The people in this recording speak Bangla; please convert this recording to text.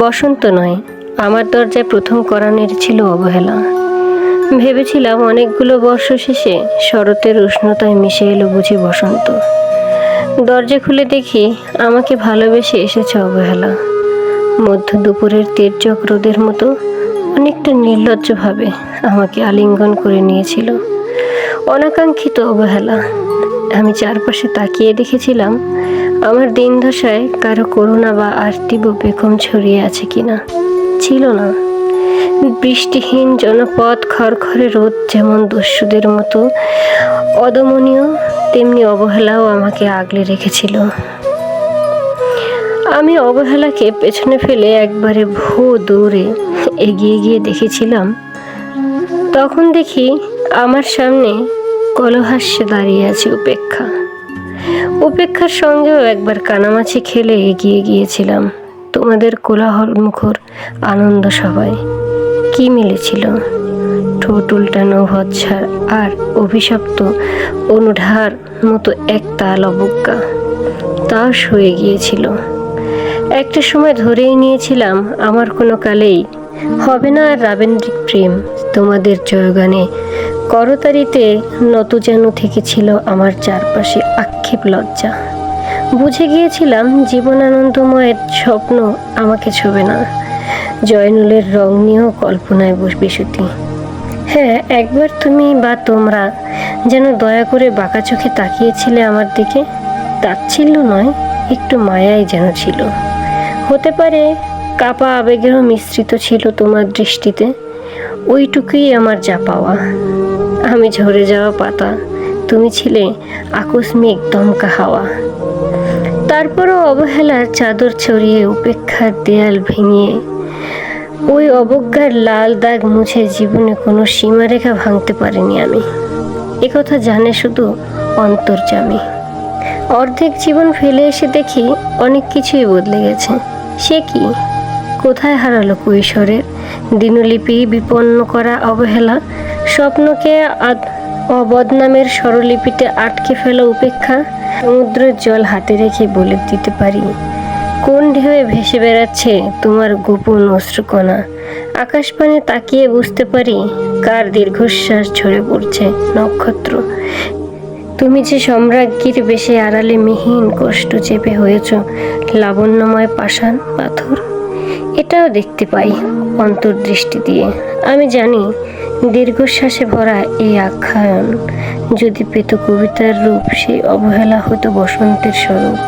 বসন্ত নয়, আমার দরজায় প্রথম কড়া নেড়েছিল অবহেলা। ভেবেছিলাম অনেকগুলো বর্ষ শেষে শরতের উষ্ণতায় মিশে এলো বুঝি বসন্ত। দরজা খুলে দেখি আমাকে ভালোবেসে এসেছে অবহেলা। মধ্য দুপুরের তের্যক রোদের মতো অনেকটা নির্লজ্জভাবে আমাকে আলিঙ্গন করে নিয়েছিল অনাকাঙ্ক্ষিত অবহেলা। আমি চারপাশে তাকিয়ে দেখেছিলাম আমার দিন দশায় কারো করুণা বা আর্তিব বেকম ছড়িয়ে আছে কিনা। ছিল না। বৃষ্টিহীন জনপদ, খড়খড়ে রোদ যেমন দস্যুদের মতো অদমনীয়, তেমনি অবহেলাও আমাকে আগলে রেখেছিল। আমি অবহেলাকে পেছনে ফেলে একবারে ভো দৌড়ে এগিয়ে গিয়ে দেখেছিলাম। তখন দেখি আমার সামনে কলহাস্যে দাঁড়িয়ে আছে উপেক্ষা। উপেক্ষার সঙ্গেও একবার কানামাছি খেলে এগিয়ে গিয়েছিলাম তোমাদের কোলাহল মুখর আনন্দ সভায়। কি মিলেছিল? ঠোঁট উল্টানো ভৎসার আর অভিশপ্ত অনুঢার মতো এক তাল অবজ্ঞা। তাও সয়ে গিয়েছিল। একটা সময় ধরেই নিয়েছিলাম আমার কোনো কালেই হবে না আর রাবেন্দ্রিক প্রেম। তোমাদের জয়গানে করতারিতে নত যেন থেকেছিল আমার চারপাশে আক্ষেপ লজ্জা। বুঝে গিয়েছিলাম জীবনানন্দময়ের স্বপ্ন আমাকে ছোবে না। জয়নুলের রং নিয়েও কল্পনায় বিশুতি। হ্যাঁ, একবার তুমি বা তোমরা যেন দয়া করে বাঁকা চোখে তাকিয়েছিলে আমার দিকে। তাচ্ছিল্য নয়, একটু মায়াই যেন ছিল। হতে পারে কাপা আবেগেরও মিশ্রিত ছিল তোমার দৃষ্টিতে। ওইটুকুই আমার যা পাওয়া। আমি ঝরে যাওয়া পাতা, তুমি ছিলে আকস্মিক দমকা হাওয়া। তারপরও অবহেলার চাদর ছড়িয়ে উপেক্ষার দেয়াল ভেঙে ওই অবজ্ঞার লাল দাগ মুছে জীবনে কোনো সীমারেখা ভাঙতে পারিনি আমি। একথা জানে শুধু অন্তর্যামী। অর্ধেক জীবন ফেলে এসে দেখি অনেক কিছুই বদলে গেছে। সে কি? কোথায় হারালো কৈশোরের দিনলিপি বিপন্ন করা অবহেলা? স্বপ্নকে অবদনামের স্বরলিপিতে আটকে ফেলা উপেক্ষা? সমুদ্রের জল হাতে রেখে বলে দিতে পারি কোন ঢেউয়ে ভেসে বেড়াচ্ছে তোমার গোপন অশ্রুকণা। আকাশপানে তাকিয়ে বুঝতে পারি কার দীর্ঘশ্বাস ঝরে পড়ছে নক্ষত্র। তুমি যে সম্রাজ্ঞীর বেশে আড়ালে মিহিন কষ্ট চেপে হয়েছ লাবণ্যময় পাষাণ পাথর, এটাও দেখতে পাই অন্তর্দৃষ্টি দিয়ে। আমি জানি দীর্ঘশ্বাসে ভরা এই আখ্যায়ন যদি পেত কবিতার রূপ, সেই অবহেলা হতো বসন্তের স্বরূপ।